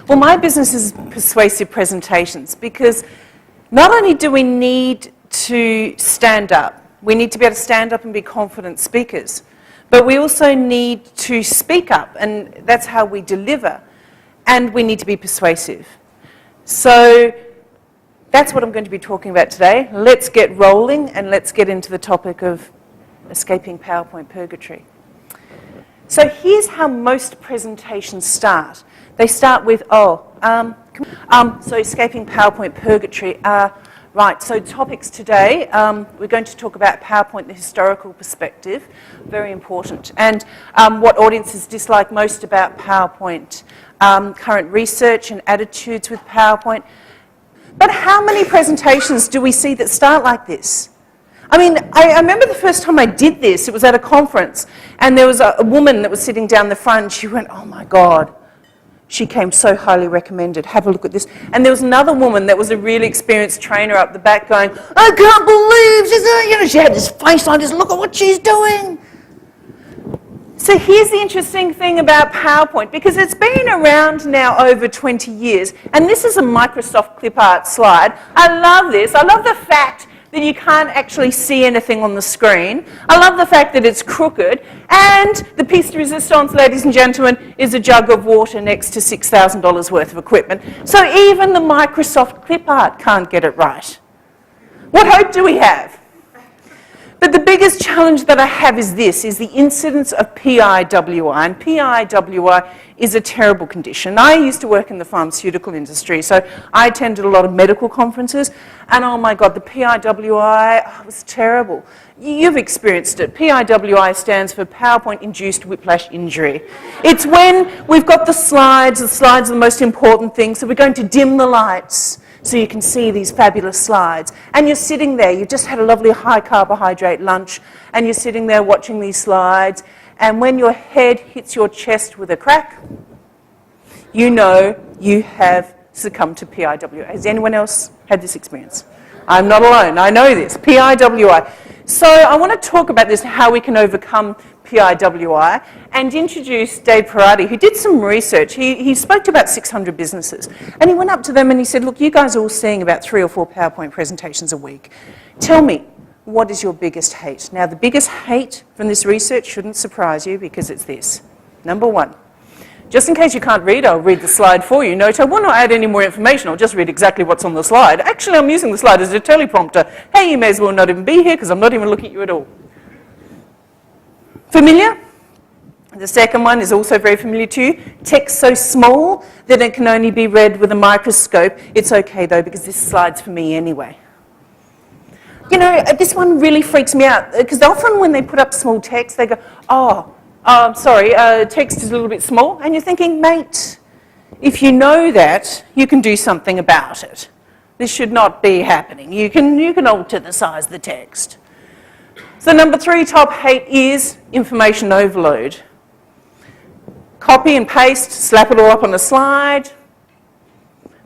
Well, my business is persuasive presentations because not only do we need to stand up, we need to be able to stand up and be confident speakers, but we also need to speak up, and that's how we deliver, and we need to be persuasive. So that's what I'm going to be talking about today. Let's get rolling and let's get into the topic of escaping PowerPoint purgatory. So here's how most presentations start. They start with, so escaping PowerPoint purgatory. Right, so topics today, we're going to talk about PowerPoint, the historical perspective, very important, and what audiences dislike most about PowerPoint, current research and attitudes with PowerPoint. But how many presentations do we see that start like this? I mean, I remember the first time I did this, it was at a conference, and there was a woman that was sitting down the front, she went, oh my God. She came so highly recommended. Have a look at this. And there was another woman that was a really experienced trainer up the back going, I can't believe she's, she had this face on, just look at what she's doing. So here's the interesting thing about PowerPoint, because it's been around now over 20 years, and this is a Microsoft clip art slide. I love this. I love the fact that you can't actually see anything on the screen. I love the fact that it's crooked, and the piece de resistance, ladies and gentlemen, is a jug of water next to $6,000 worth of equipment. So even the Microsoft clip art can't get it right. What hope do we have? But the biggest challenge that I have is this, is the incidence of PIWI, and PIWI is a terrible condition. I used to work in the pharmaceutical industry, so I attended a lot of medical conferences, and oh my God, the PIWI was terrible. You've experienced it. PIWI stands for PowerPoint-Induced Whiplash Injury. It's when we've got the slides are the most important thing, so we're going to dim the lights, so you can see these fabulous slides. And you're sitting there, you've just had a lovely high carbohydrate lunch, and you're sitting there watching these slides, and when your head hits your chest with a crack, you know you have succumbed to PIWI. Has anyone else had this experience? I'm not alone, I know this, PIWI. So I want to talk about this, how we can overcome PIWI, and introduce Dave Parati, who did some research. He spoke to about 600 businesses, and he went up to them and he said, look, you guys are all seeing about 3 or 4 PowerPoint presentations a week. Tell me, what is your biggest hate? Now, the biggest hate from this research shouldn't surprise you, because it's this. Number 1, just in case you can't read, I'll read the slide for you. Note, I will not add any more information, I'll just read exactly what's on the slide. Actually, I'm using the slide as a teleprompter. Hey, you may as well not even be here, because I'm not even looking at you at all. Familiar? The second one is also very familiar to you. Text so small that it can only be read with a microscope. It's okay though, because this slide's for me anyway. You know, this one really freaks me out, because often when they put up small text, they go, sorry, text is a little bit small. And you're thinking, mate, if you know that, you can do something about it. This should not be happening. You can alter the size of the text. So number 3 top hate is information overload. Copy and paste, slap it all up on a slide.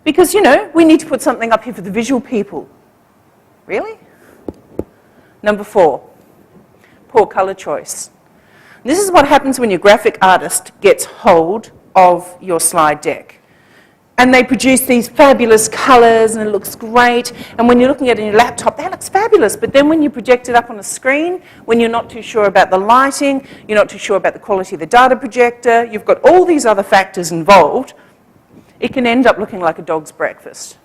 Because, you know, we need to put something up here for the visual people. Really? Number 4, poor colour choice. This is what happens when your graphic artist gets hold of your slide deck. And they produce these fabulous colours and it looks great. And when you're looking at it in your laptop, that looks fabulous. But then when you project it up on a screen, when you're not too sure about the lighting, you're not too sure about the quality of the data projector, you've got all these other factors involved, it can end up looking like a dog's breakfast.